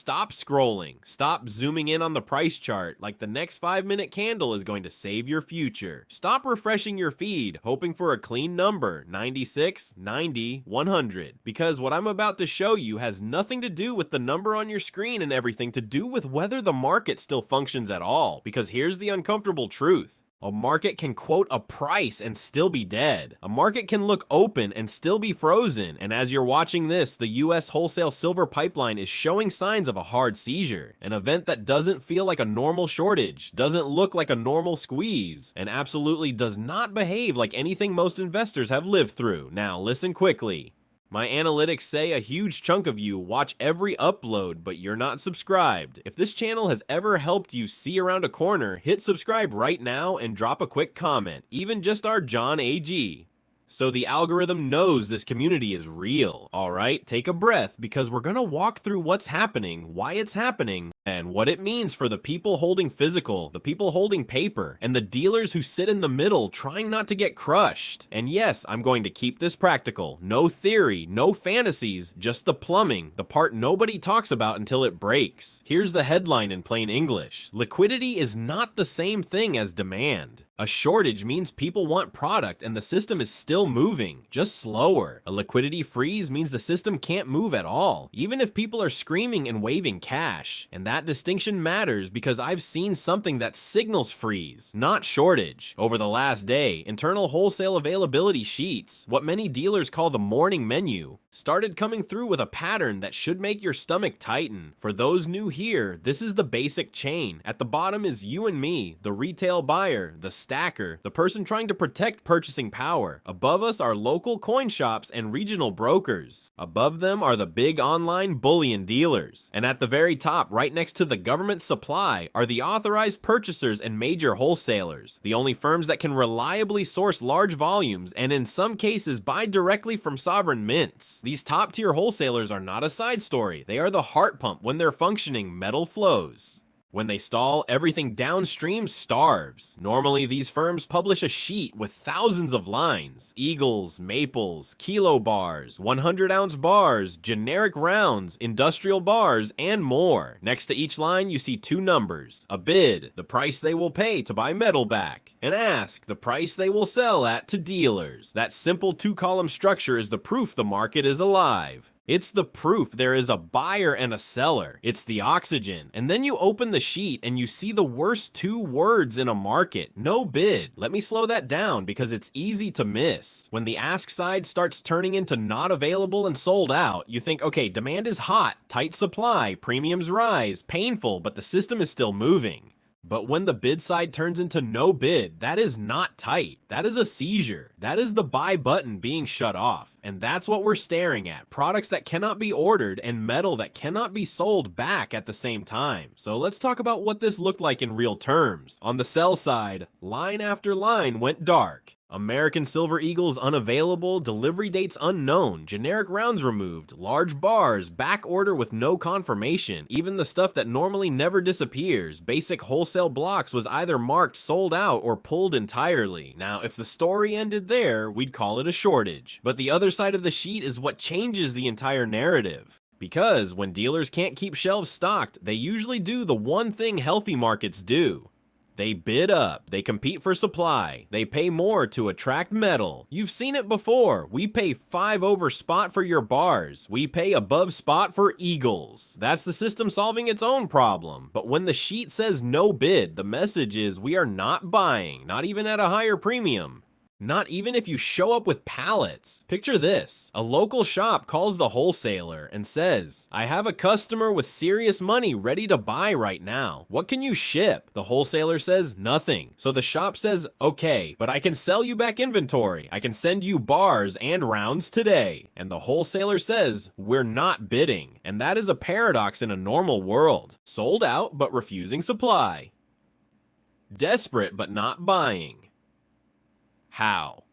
Stop scrolling. Stop zooming in on the price chart like the next 5-minute candle is going to save your future. Stop refreshing your feed, hoping for a clean number, 96, 90, 100. Because what I'm about to show you has nothing to do with the number on your screen and everything to do with whether the market still functions at all. Because here's the uncomfortable truth. A market can quote a price and still be dead. A market can look open and still be frozen. And as you're watching this, the US wholesale silver pipeline is showing signs of a hard seizure. An event that doesn't feel like a normal shortage, doesn't look like a normal squeeze, and absolutely does not behave like anything most investors have lived through. Now listen quickly. My analytics say a huge chunk of you watch every upload, but you're not subscribed. If this channel has ever helped you see around a corner, hit subscribe right now and drop a quick comment, even just our John AG. So the algorithm knows this community is real. Alright, take a breath because we're gonna walk through what's happening, why it's happening, and what it means for the people holding physical, the people holding paper, and the dealers who sit in the middle trying not to get crushed. And yes, I'm going to keep this practical. No theory, no fantasies, just the plumbing, the part nobody talks about until it breaks. Here's the headline in plain English. Liquidity is not the same thing as demand. A shortage means people want product and the system is still moving, just slower. A liquidity freeze means the system can't move at all, even if people are screaming and waving cash. And that distinction matters because I've seen something that signals freeze, not shortage. Over the last day, internal wholesale availability sheets, what many dealers call the morning menu, started coming through with a pattern that should make your stomach tighten. For those new here, this is the basic chain. At the bottom is you and me, the retail buyer, the stacker, the person trying to protect purchasing power. Above us are local coin shops and regional brokers. Above them are the big online bullion dealers. And at the very top, right next to the government supply, are the authorized purchasers and major wholesalers, the only firms that can reliably source large volumes and in some cases buy directly from sovereign mints. These top tier wholesalers are not a side story. They are the heart pump. When they're functioning, metal flows. When they stall, everything downstream starves. Normally, these firms publish a sheet with thousands of lines. Eagles, maples, kilo bars, 100-ounce bars, generic rounds, industrial bars, and more. Next to each line, you see two numbers. A bid, the price they will pay to buy metal back. An ask, the price they will sell at to dealers. That simple two-column structure is the proof the market is alive. It's the proof there is a buyer and a seller. It's the oxygen. And then you open the sheet and you see the worst two words in a market. No bid. Let me slow that down because it's easy to miss. When the ask side starts turning into not available and sold out, you think, okay, demand is hot, tight supply, premiums rise, painful, but the system is still moving. But when the bid side turns into no bid, that is not tight. That is a seizure. That is the buy button being shut off. And that's what we're staring at. Products that cannot be ordered and metal that cannot be sold back at the same time. So let's talk about what this looked like in real terms. On the sell side, line after line went dark. American Silver Eagles unavailable, delivery dates unknown, generic rounds removed, large bars, back order with no confirmation, even the stuff that normally never disappears, basic wholesale blocks was either marked sold out or pulled entirely. Now, if the story ended there, we'd call it a shortage. But the other side of the sheet is what changes the entire narrative. Because when dealers can't keep shelves stocked, they usually do the one thing healthy markets do. They bid up, they compete for supply, they pay more to attract metal. You've seen it before. We pay 5 over spot for your bars. We pay above spot for eagles. That's the system solving its own problem. But when the sheet says no bid, the message is we are not buying, not even at a higher premium. Not even if you show up with pallets. Picture this. A local shop calls the wholesaler and says, I have a customer with serious money ready to buy right now. What can you ship? The wholesaler says nothing. So the shop says, okay, but I can sell you back inventory. I can send you bars and rounds today. And the wholesaler says, we're not bidding. And that is a paradox in a normal world. Sold out, but refusing supply. Desperate, but not buying. How?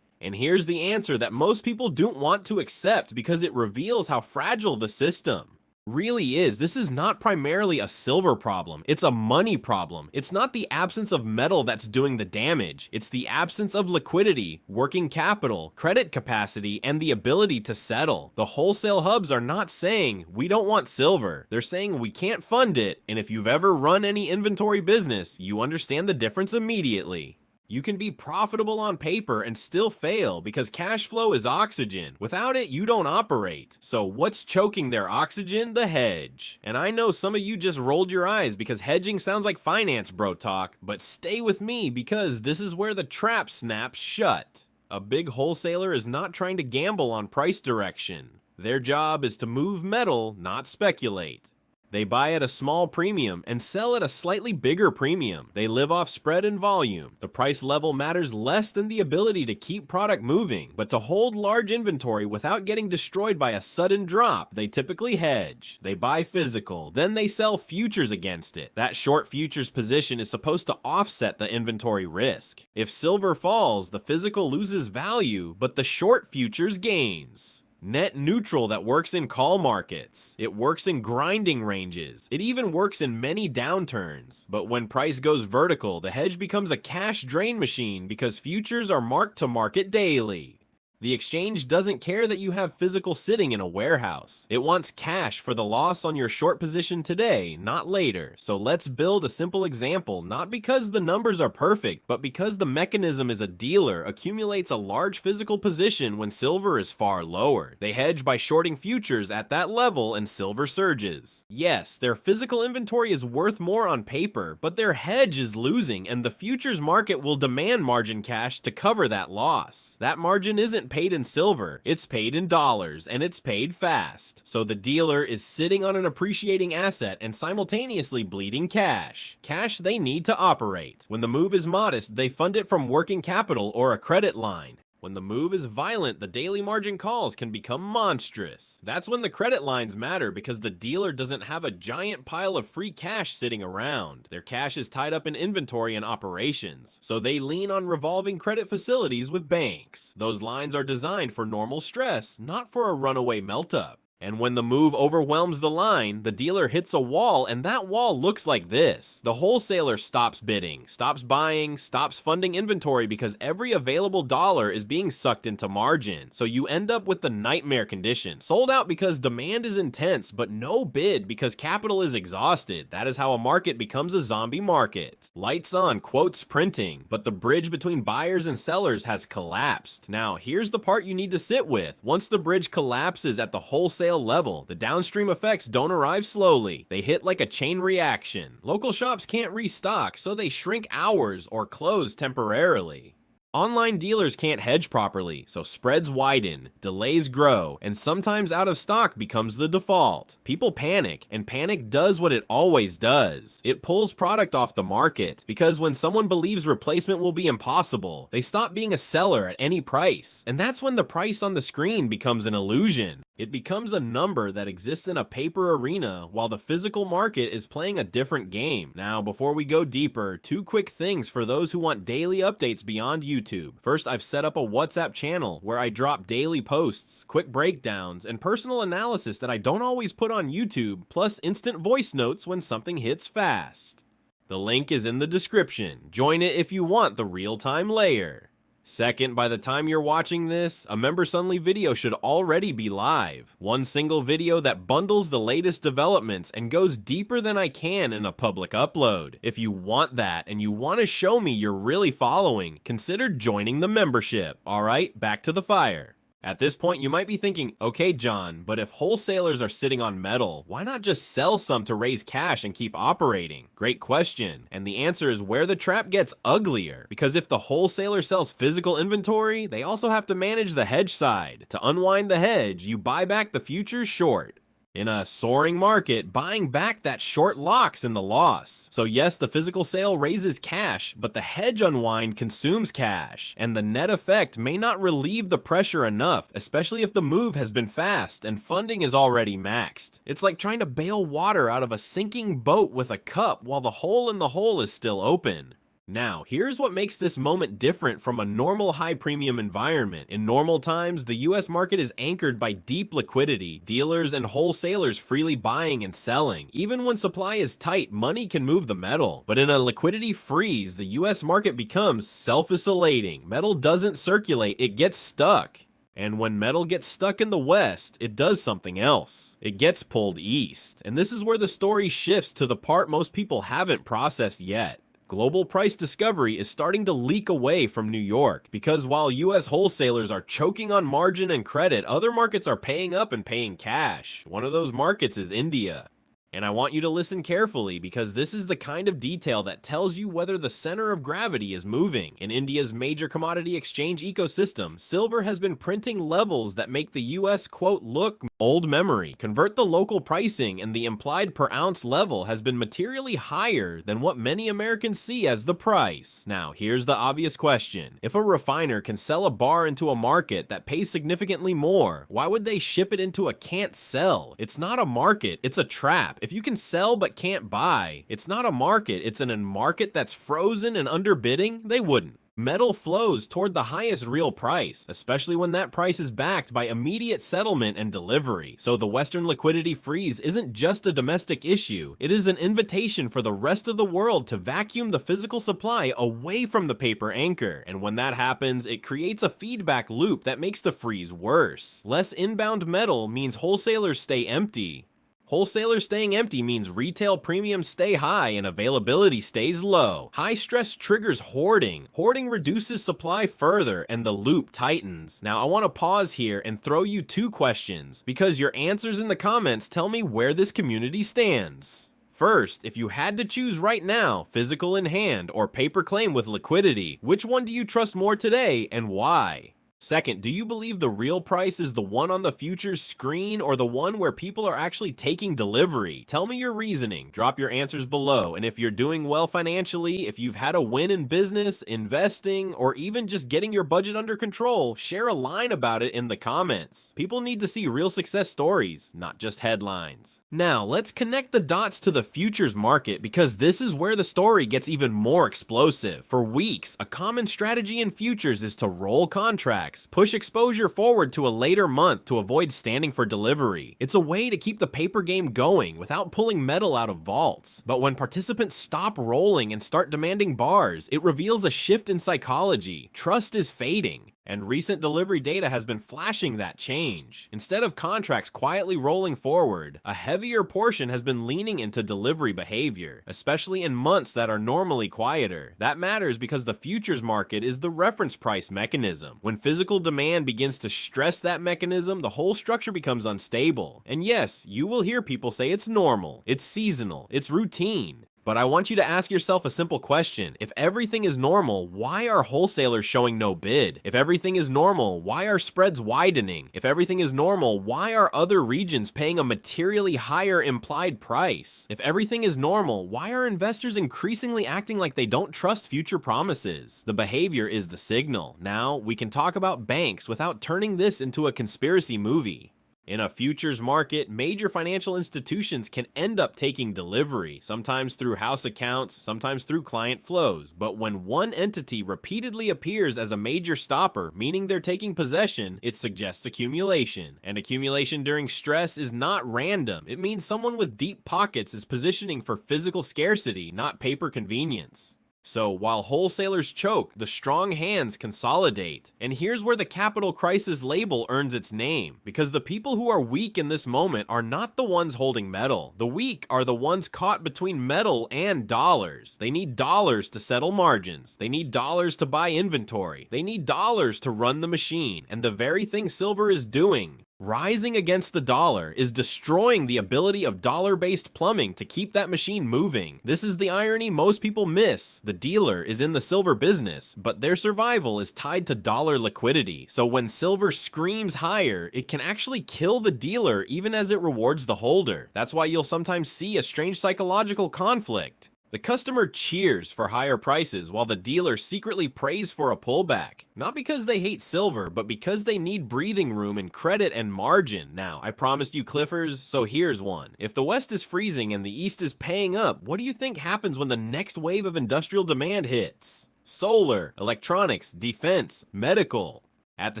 And here's the answer that most people don't want to accept because it reveals how fragile the system. Really is. This is not primarily a silver problem. It's a money problem. It's not the absence of metal that's doing the damage. It's the absence of liquidity, working capital, credit capacity, and the ability to settle. The wholesale hubs are not saying, we don't want silver. They're saying we can't fund it, and if you've ever run any inventory business, you understand the difference immediately. You can be profitable on paper and still fail because cash flow is oxygen. Without it, you don't operate. So what's choking their oxygen? The hedge. And I know some of you just rolled your eyes because hedging sounds like finance bro talk, but stay with me because this is where the trap snaps shut. A big wholesaler is not trying to gamble on price direction. Their job is to move metal, not speculate. They buy at a small premium and sell at a slightly bigger premium. They live off spread and volume. The price level matters less than the ability to keep product moving, but to hold large inventory without getting destroyed by a sudden drop, they typically hedge. They buy physical, then they sell futures against it. That short futures position is supposed to offset the inventory risk. If silver falls, the physical loses value, but the short futures gains. Net neutral that works in call markets. It works in grinding ranges. It even works in many downturns. But when price goes vertical, the hedge becomes a cash drain machine because futures are marked to market daily. The exchange doesn't care that you have physical sitting in a warehouse. It wants cash for the loss on your short position today, not later. So let's build a simple example, not because the numbers are perfect, but because the mechanism is a dealer accumulates a large physical position when silver is far lower. They hedge by shorting futures at that level and silver surges. Yes, their physical inventory is worth more on paper, but their hedge is losing and the futures market will demand margin cash to cover that loss. That margin isn't paid in silver, it's paid in dollars, and it's paid fast. So the dealer is sitting on an appreciating asset and simultaneously bleeding cash. Cash they need to operate. When the move is modest, they fund it from working capital or a credit line. When the move is violent, the daily margin calls can become monstrous. That's when the credit lines matter because the dealer doesn't have a giant pile of free cash sitting around. Their cash is tied up in inventory and operations, so they lean on revolving credit facilities with banks. Those lines are designed for normal stress, not for a runaway melt-up. And when the move overwhelms the line, the dealer hits a wall, and that wall looks like this. The wholesaler stops bidding, stops buying, stops funding inventory because every available dollar is being sucked into margin. So you end up with the nightmare condition. Sold out because demand is intense, but no bid because capital is exhausted. That is how a market becomes a zombie market. Lights on, quotes printing, but the bridge between buyers and sellers has collapsed. Now, here's the part you need to sit with. Once the bridge collapses at the wholesale level, the downstream effects don't arrive slowly. They hit like a chain reaction. Local shops can't restock, so they shrink hours or close temporarily. Online dealers can't hedge properly, so spreads widen, delays grow, and sometimes out of stock becomes the default. People panic, and panic does what it always does. It pulls product off the market, because when someone believes replacement will be impossible, they stop being a seller at any price. And that's when the price on the screen becomes an illusion. It becomes a number that exists in a paper arena while the physical market is playing a different game. Now, before we go deeper, 2 quick things for those who want daily updates beyond YouTube. First, I've set up a WhatsApp channel where I drop daily posts, quick breakdowns, and personal analysis that I don't always put on YouTube, plus instant voice notes when something hits fast. The link is in the description. Join it if you want the real-time layer. Second, by the time you're watching this, a Members Only video should already be live. One single video that bundles the latest developments and goes deeper than I can in a public upload. If you want that and you want to show me you're really following, consider joining the membership. Alright, back to the fire. At this point, you might be thinking, okay, John, but if wholesalers are sitting on metal, why not just sell some to raise cash and keep operating? Great question. And the answer is where the trap gets uglier. Because if the wholesaler sells physical inventory, they also have to manage the hedge side. To unwind the hedge, you buy back the futures short. In a soaring market, buying back that short locks in the loss. So yes, the physical sale raises cash, but the hedge unwind consumes cash, and the net effect may not relieve the pressure enough, especially if the move has been fast and funding is already maxed. It's like trying to bail water out of a sinking boat with a cup while the hole in the hole is still open. Now, here's what makes this moment different from a normal high premium environment. In normal times, the US market is anchored by deep liquidity, dealers and wholesalers freely buying and selling. Even when supply is tight, money can move the metal. But in a liquidity freeze, the US market becomes self-isolating. Metal doesn't circulate, it gets stuck. And when metal gets stuck in the West, it does something else. It gets pulled east. And this is where the story shifts to the part most people haven't processed yet. Global price discovery is starting to leak away from New York, because while US wholesalers are choking on margin and credit, other markets are paying up and paying cash. One of those markets is India. And I want you to listen carefully, because this is the kind of detail that tells you whether the center of gravity is moving. In India's major commodity exchange ecosystem, silver has been printing levels that make the US, quote, look old memory. Convert the local pricing, and the implied per ounce level has been materially higher than what many Americans see as the price. Now, here's the obvious question. If a refiner can sell a bar into a market that pays significantly more, why would they ship it into a can't sell? It's not a market, it's a trap. If you can sell but can't buy, it's not a market, it's a market that's frozen and underbidding, they wouldn't. Metal flows toward the highest real price, especially when that price is backed by immediate settlement and delivery. So the Western liquidity freeze isn't just a domestic issue, it is an invitation for the rest of the world to vacuum the physical supply away from the paper anchor. And when that happens, it creates a feedback loop that makes the freeze worse. Less inbound metal means wholesalers stay empty. Wholesalers staying empty means retail premiums stay high and availability stays low. High stress triggers hoarding. Hoarding reduces supply further and the loop tightens. Now I want to pause here and throw you two questions, because your answers in the comments tell me where this community stands. First, if you had to choose right now, physical in hand or paper claim with liquidity, which one do you trust more today and why? Second, do you believe the real price is the one on the futures screen or the one where people are actually taking delivery? Tell me your reasoning. Drop your answers below. And if you're doing well financially, if you've had a win in business, investing, or even just getting your budget under control, share a line about it in the comments. People need to see real success stories, not just headlines. Now, let's connect the dots to the futures market, because this is where the story gets even more explosive. For weeks, a common strategy in futures is to roll contracts. Push exposure forward to a later month to avoid standing for delivery. It's a way to keep the paper game going without pulling metal out of vaults. But when participants stop rolling and start demanding bars, it reveals a shift in psychology. Trust is fading. And recent delivery data has been flashing that change. Instead of contracts quietly rolling forward, a heavier portion has been leaning into delivery behavior, especially in months that are normally quieter. That matters because the futures market is the reference price mechanism. When physical demand begins to stress that mechanism, the whole structure becomes unstable. And yes, you will hear people say it's normal, it's seasonal, it's routine. But I want you to ask yourself a simple question. If everything is normal, why are wholesalers showing no bid? If everything is normal, why are spreads widening? If everything is normal, why are other regions paying a materially higher implied price? If everything is normal, why are investors increasingly acting like they don't trust future promises? The behavior is the signal. Now, we can talk about banks without turning this into a conspiracy movie. In a futures market, major financial institutions can end up taking delivery, sometimes through house accounts, sometimes through client flows. But when one entity repeatedly appears as a major stopper, meaning they're taking possession, it suggests accumulation. And accumulation during stress is not random. It means someone with deep pockets is positioning for physical scarcity, not paper convenience. So while wholesalers choke, the strong hands consolidate. And here's where the capital crisis label earns its name, because the people who are weak in this moment are not the ones holding metal. The weak are the ones caught between metal and dollars. They need dollars to settle margins. They need dollars to buy inventory. They need dollars to run the machine. And the very thing silver is doing, rising against the dollar, is destroying the ability of dollar-based plumbing to keep that machine moving. This is the irony most people miss. The dealer is in the silver business, but their survival is tied to dollar liquidity. So when silver screams higher, it can actually kill the dealer even as it rewards the holder. That's why you'll sometimes see a strange psychological conflict. The customer cheers for higher prices while the dealer secretly prays for a pullback. Not because they hate silver, but because they need breathing room in credit and margin. Now, I promised you cliffers, so here's one. If the West is freezing and the East is paying up, what do you think happens when the next wave of industrial demand hits? Solar, electronics, defense, medical. At the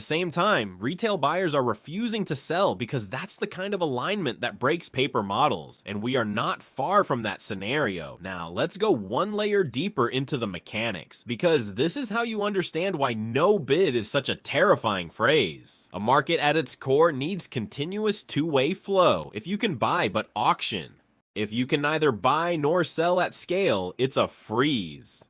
same time, retail buyers are refusing to sell because that's the kind of alignment that breaks paper models, and we are not far from that scenario. Now, let's go one layer deeper into the mechanics, because this is how you understand why no bid is such a terrifying phrase. A market at its core needs continuous two-way flow. If you can buy but auction. If you can neither buy nor sell at scale, it's a freeze.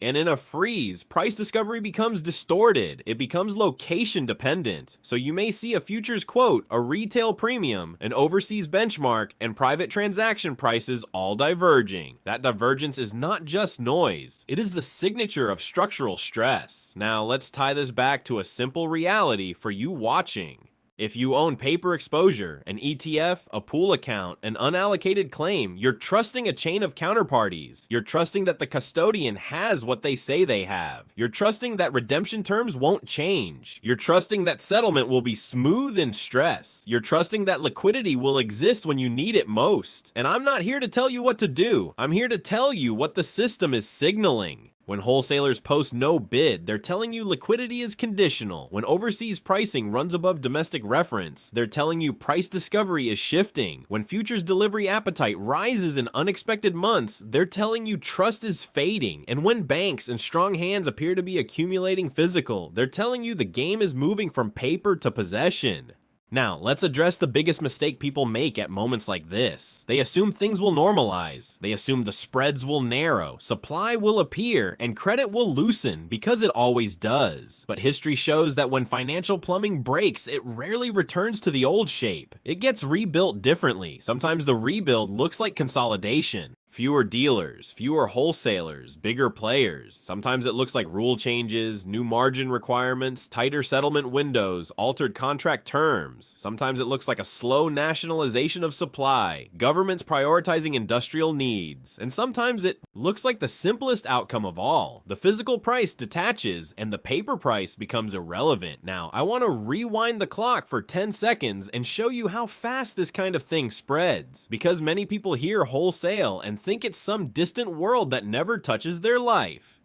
And in a freeze, price discovery becomes distorted. It becomes location dependent. So you may see a futures quote, a retail premium, an overseas benchmark, and private transaction prices all diverging. That divergence is not just noise. It is the signature of structural stress. Now let's tie this back to a simple reality for you watching. If you own paper exposure, an ETF, a pool account, an unallocated claim, you're trusting a chain of counterparties. You're trusting that the custodian has what they say they have. You're trusting that redemption terms won't change. You're trusting that settlement will be smooth in stress. You're trusting that liquidity will exist when you need it most. And I'm not here to tell you what to do. I'm here to tell you what the system is signaling. When wholesalers post no bid, they're telling you liquidity is conditional. When overseas pricing runs above domestic reference, they're telling you price discovery is shifting. When futures delivery appetite rises in unexpected months, they're telling you trust is fading. And when banks and strong hands appear to be accumulating physical, they're telling you the game is moving from paper to possession. Now, let's address the biggest mistake people make at moments like this. They assume things will normalize. They assume the spreads will narrow, supply will appear, and credit will loosen because it always does. But history shows that when financial plumbing breaks, it rarely returns to the old shape. It gets rebuilt differently. Sometimes the rebuild looks like consolidation. Fewer dealers, fewer wholesalers, bigger players. Sometimes it looks like rule changes, new margin requirements, tighter settlement windows, altered contract terms. Sometimes it looks like a slow nationalization of supply, governments prioritizing industrial needs. And sometimes it looks like the simplest outcome of all. The physical price detaches and the paper price becomes irrelevant. Now, I want to rewind the clock for 10 seconds and show you how fast this kind of thing spreads. Because many people hear wholesale and think it's some distant world that never touches their life.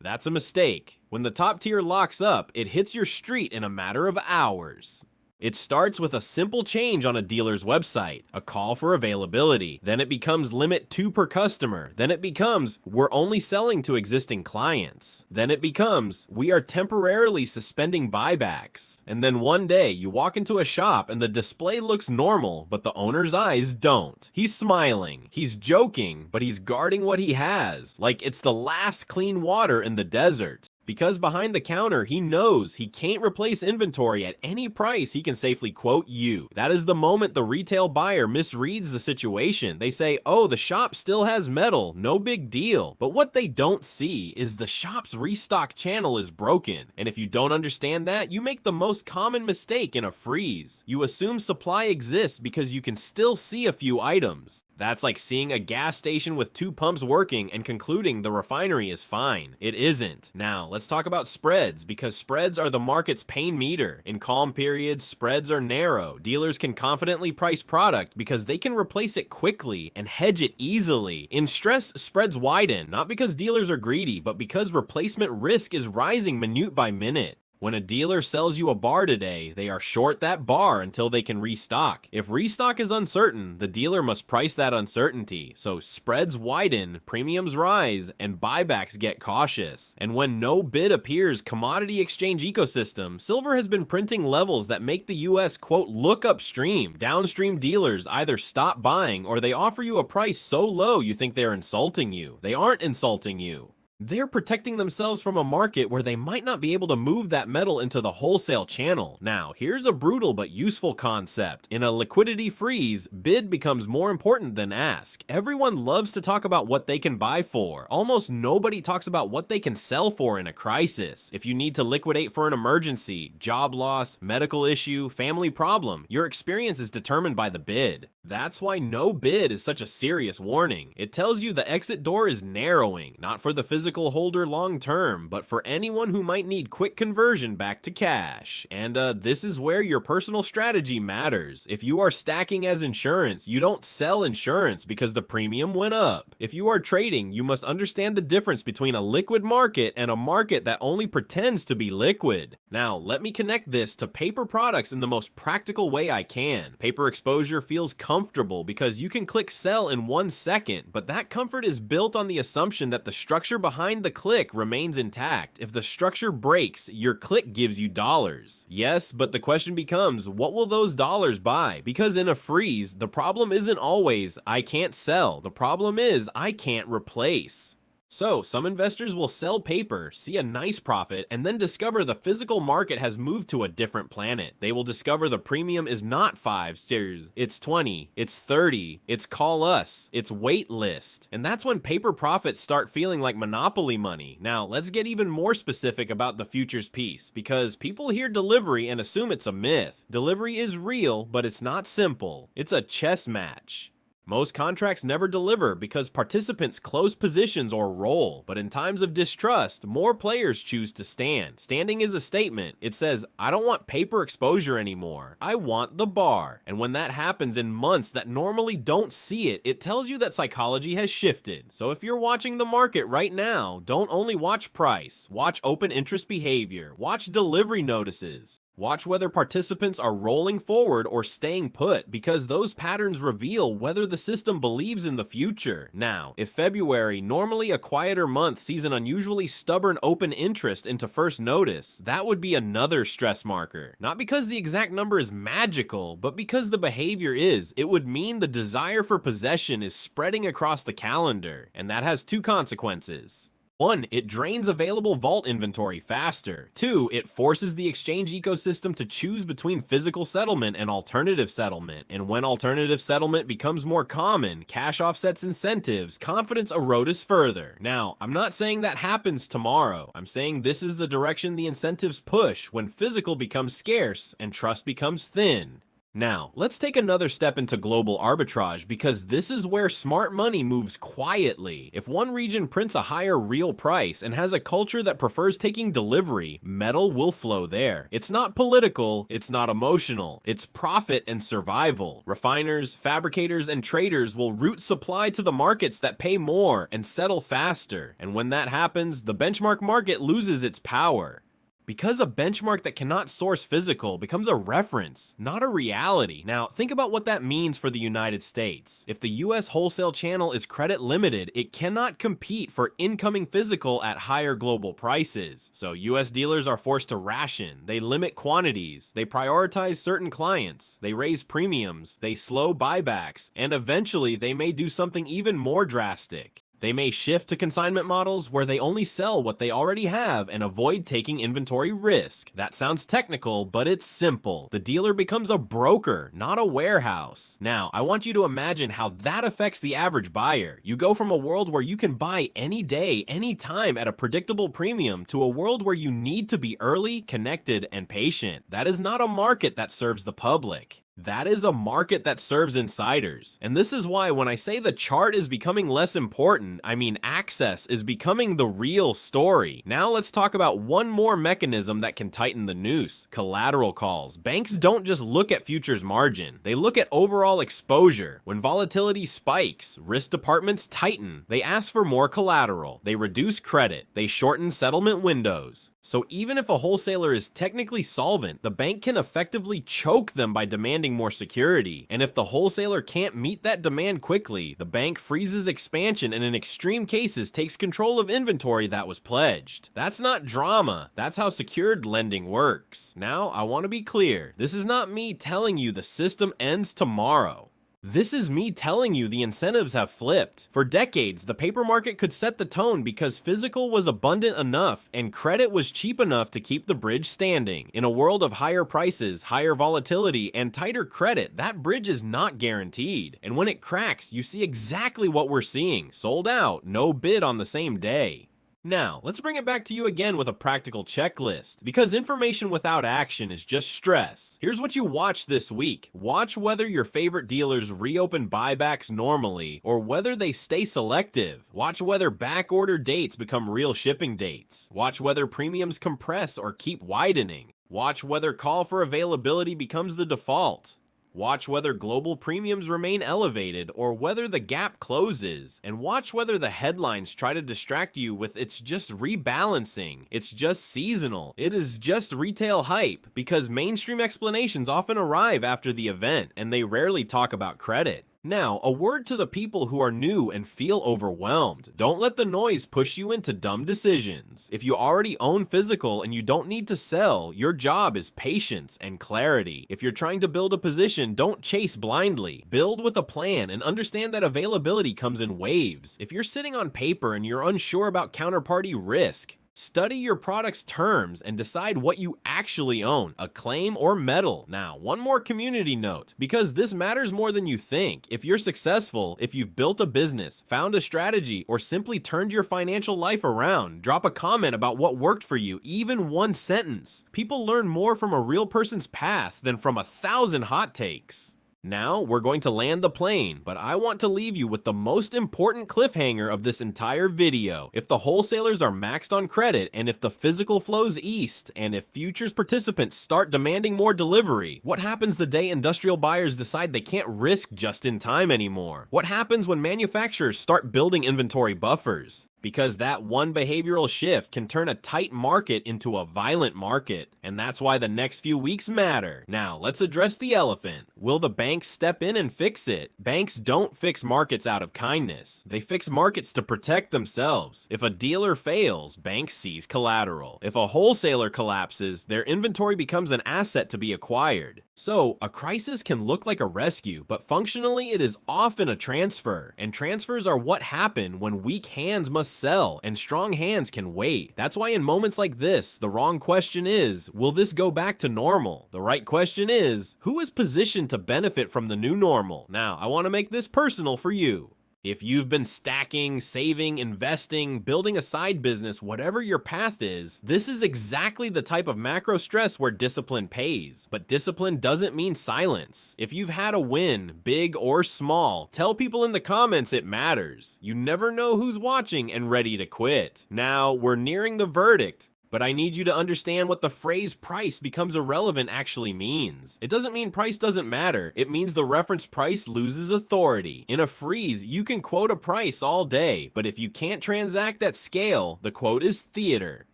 That's a mistake. When the top tier locks up, it hits your street in a matter of hours. It starts with a simple change on a dealer's website, a call for availability. Then it becomes limit 2 per customer. Then it becomes, we're only selling to existing clients. Then it becomes, we are temporarily suspending buybacks. And then one day you walk into a shop and the display looks normal, but the owner's eyes don't. He's smiling, he's joking, but he's guarding what he has, like it's the last clean water in the desert. Because behind the counter, he knows he can't replace inventory at any price he can safely quote you. That is the moment the retail buyer misreads the situation. They say, oh, the shop still has metal, no big deal. But what they don't see is the shop's restock channel is broken. And if you don't understand that, you make the most common mistake in a freeze. You assume supply exists because you can still see a few items. That's like seeing a gas station with 2 pumps working and concluding the refinery is fine. It isn't. Now, let's talk about spreads, because spreads are the market's pain meter. In calm periods, spreads are narrow. Dealers can confidently price product because they can replace it quickly and hedge it easily. In stress, spreads widen, not because dealers are greedy, but because replacement risk is rising minute by minute. When a dealer sells you a bar today, they are short that bar until they can restock. If restock is uncertain, the dealer must price that uncertainty. So spreads widen, premiums rise, and buybacks get cautious. And when no bid appears commodity exchange ecosystem, silver has been printing levels that make the US quote look upstream. Downstream dealers either stop buying or they offer you a price so low you think they're insulting you. They aren't insulting you. They're protecting themselves from a market where they might not be able to move that metal into the wholesale channel. Now, here's a brutal but useful concept. In a liquidity freeze, bid becomes more important than ask. Everyone loves to talk about what they can buy for. Almost nobody talks about what they can sell for in a crisis. If you need to liquidate for an emergency, job loss, medical issue, family problem, your experience is determined by the bid. That's why no bid is such a serious warning. It tells you the exit door is narrowing, not for the physical holder long term, but for anyone who might need quick conversion back to cash. And this is where your personal strategy matters. If you are stacking as insurance, you don't sell insurance because the premium went up. If you are trading, you must understand the difference between a liquid market and a market that only pretends to be liquid. Now, let me connect this to paper products in the most practical way I can. Paper exposure feels comfortable because you can click sell in 1 second, but that comfort is built on the assumption that the structure behind the click remains intact. If the structure breaks, your click gives you dollars. Yes, but the question becomes, what will those dollars buy? Because in a freeze, the problem isn't always, I can't sell. The problem is, I can't replace. So, some investors will sell paper, see a nice profit, and then discover the physical market has moved to a different planet. They will discover the premium is not 5 stairs, it's 20, it's 30, it's call us, it's wait list. And that's when paper profits start feeling like monopoly money. Now, let's get even more specific about the futures piece, because people hear delivery and assume it's a myth. Delivery is real, but it's not simple. It's a chess match. Most contracts never deliver because participants close positions or roll, but in times of distrust, more players choose to stand. Standing is a statement. It says, I don't want paper exposure anymore. I want the bar. And when that happens in months that normally don't see it, it tells you that psychology has shifted. So if you're watching the market right now, don't only watch price, watch open interest behavior, watch delivery notices. Watch whether participants are rolling forward or staying put, because those patterns reveal whether the system believes in the future. Now, if February, normally a quieter month, sees an unusually stubborn open interest into first notice, that would be another stress marker. Not because the exact number is magical, but because the behavior is. It would mean the desire for possession is spreading across the calendar, and that has 2 consequences. 1, it drains available vault inventory faster. 2, it forces the exchange ecosystem to choose between physical settlement and alternative settlement. And when alternative settlement becomes more common, cash offsets incentives, confidence erodes further. Now, I'm not saying that happens tomorrow. I'm saying this is the direction the incentives push when physical becomes scarce and trust becomes thin. Now, let's take another step into global arbitrage, because this is where smart money moves quietly. If one region prints a higher real price and has a culture that prefers taking delivery, metal will flow there. It's not political, it's not emotional, it's profit and survival. Refiners, fabricators, and traders will route supply to the markets that pay more and settle faster. And when that happens, the benchmark market loses its power. Because a benchmark that cannot source physical becomes a reference, not a reality. Now, think about what that means for the United States. If the US wholesale channel is credit limited, it cannot compete for incoming physical at higher global prices. So US dealers are forced to ration, they limit quantities, they prioritize certain clients, they raise premiums, they slow buybacks, and eventually they may do something even more drastic. They may shift to consignment models where they only sell what they already have and avoid taking inventory risk. That sounds technical, but it's simple. The dealer becomes a broker, not a warehouse. Now, I want you to imagine how that affects the average buyer. You go from a world where you can buy any day, any time at a predictable premium to a world where you need to be early, connected, and patient. That is not a market that serves the public. That is a market that serves insiders. And this is why when I say the chart is becoming less important, I mean access is becoming the real story. Now let's talk about one more mechanism that can tighten the noose: collateral calls. Banks don't just look at futures margin, they look at overall exposure. When volatility spikes, risk departments tighten. They ask for more collateral, they reduce credit, they shorten settlement windows. So even if a wholesaler is technically solvent, the bank can effectively choke them by demanding more security. And if the wholesaler can't meet that demand quickly, the bank freezes expansion and in extreme cases takes control of inventory that was pledged. That's not drama, that's how secured lending works. Now, I want to be clear, this is not me telling you the system ends tomorrow. This is me telling you the incentives have flipped. For decades, the paper market could set the tone because physical was abundant enough and credit was cheap enough to keep the bridge standing. In a world of higher prices, higher volatility, and tighter credit, that bridge is not guaranteed. And when it cracks, you see exactly what we're seeing: sold out, no bid on the same day. Now, let's bring it back to you again with a practical checklist, because information without action is just stress. Here's what you watch this week. Watch whether your favorite dealers reopen buybacks normally, or whether they stay selective. Watch whether backorder dates become real shipping dates. Watch whether premiums compress or keep widening. Watch whether call for availability becomes the default. Watch whether global premiums remain elevated or whether the gap closes, and watch whether the headlines try to distract you with it's just rebalancing, it's just seasonal, it is just retail hype, because mainstream explanations often arrive after the event and they rarely talk about credit. Now, a word to the people who are new and feel overwhelmed. Don't let the noise push you into dumb decisions. If you already own physical and you don't need to sell, your job is patience and clarity. If you're trying to build a position, don't chase blindly. Build with a plan and understand that availability comes in waves. If you're sitting on paper and you're unsure about counterparty risk, study your product's terms and decide what you actually own, a claim or metal. Now, one more community note, because this matters more than you think. If you're successful, if you've built a business, found a strategy, or simply turned your financial life around, drop a comment about what worked for you, even one sentence. People learn more from a real person's path than from 1,000 hot takes. Now, we're going to land the plane, but I want to leave you with the most important cliffhanger of this entire video. If the wholesalers are maxed on credit, and if the physical flows east, and if futures participants start demanding more delivery, what happens the day industrial buyers decide they can't risk just in time anymore? What happens when manufacturers start building inventory buffers? Because that one behavioral shift can turn a tight market into a violent market, and that's why the next few weeks matter. Now, let's address the elephant. Will the banks step in and fix it? Banks don't fix markets out of kindness. They fix markets to protect themselves. If a dealer fails, banks seize collateral. If a wholesaler collapses, their inventory becomes an asset to be acquired. So, a crisis can look like a rescue, but functionally it is often a transfer, and transfers are what happen when weak hands must sell and strong hands can wait. That's why in moments like this, the wrong question is, will this go back to normal? The right question is, who is positioned to benefit from the new normal? Now, I want to make this personal for you. If you've been stacking, saving, investing, building a side business, whatever your path is, this is exactly the type of macro stress where discipline pays. But discipline doesn't mean silence. If you've had a win, big or small, tell people in the comments it matters. You never know who's watching and ready to quit. Now, we're nearing the verdict. But I need you to understand what the phrase price becomes irrelevant actually means. It doesn't mean price doesn't matter. It means the reference price loses authority. In a freeze, you can quote a price all day, but if you can't transact at scale, the quote is theater.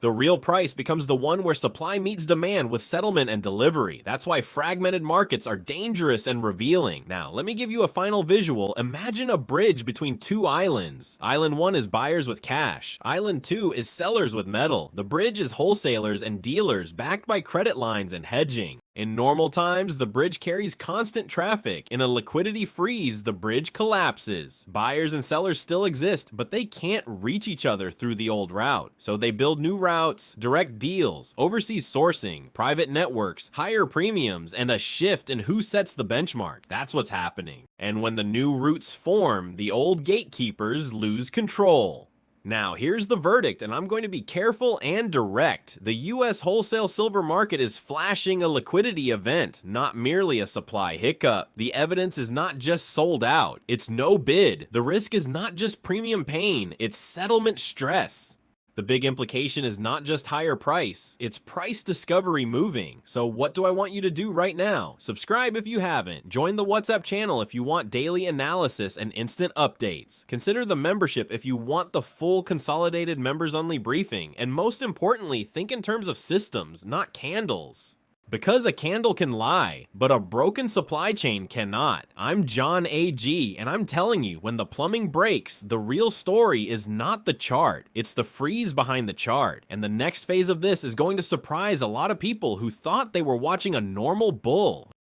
The real price becomes the one where supply meets demand with settlement and delivery. That's why fragmented markets are dangerous and revealing. Now, let me give you a final visual. Imagine a bridge between two islands. Island 1 is buyers with cash. Island 2 is sellers with metal. The bridge is wholesalers and dealers backed by credit lines and hedging. In normal times, the bridge carries constant traffic. In a liquidity freeze, the bridge collapses. Buyers and sellers still exist, but they can't reach each other through the old route. So they build new routes, direct deals, overseas sourcing, private networks, higher premiums, and a shift in who sets the benchmark. That's what's happening. And when the new routes form, the old gatekeepers lose control. Now, here's the verdict, and I'm going to be careful and direct. The US wholesale silver market is flashing a liquidity event, not merely a supply hiccup. The evidence is not just sold out, it's no bid. The risk is not just premium pain, it's settlement stress. The big implication is not just higher price, it's price discovery moving. So what do I want you to do right now? Subscribe if you haven't. Join the WhatsApp channel if you want daily analysis and instant updates. Consider the membership if you want the full consolidated members only briefing. And most importantly, think in terms of systems, not candles. Because a candle can lie, but a broken supply chain cannot. I'm John AG, and I'm telling you, when the plumbing breaks, the real story is not the chart, it's the freeze behind the chart. And the next phase of this is going to surprise a lot of people who thought they were watching a normal bull.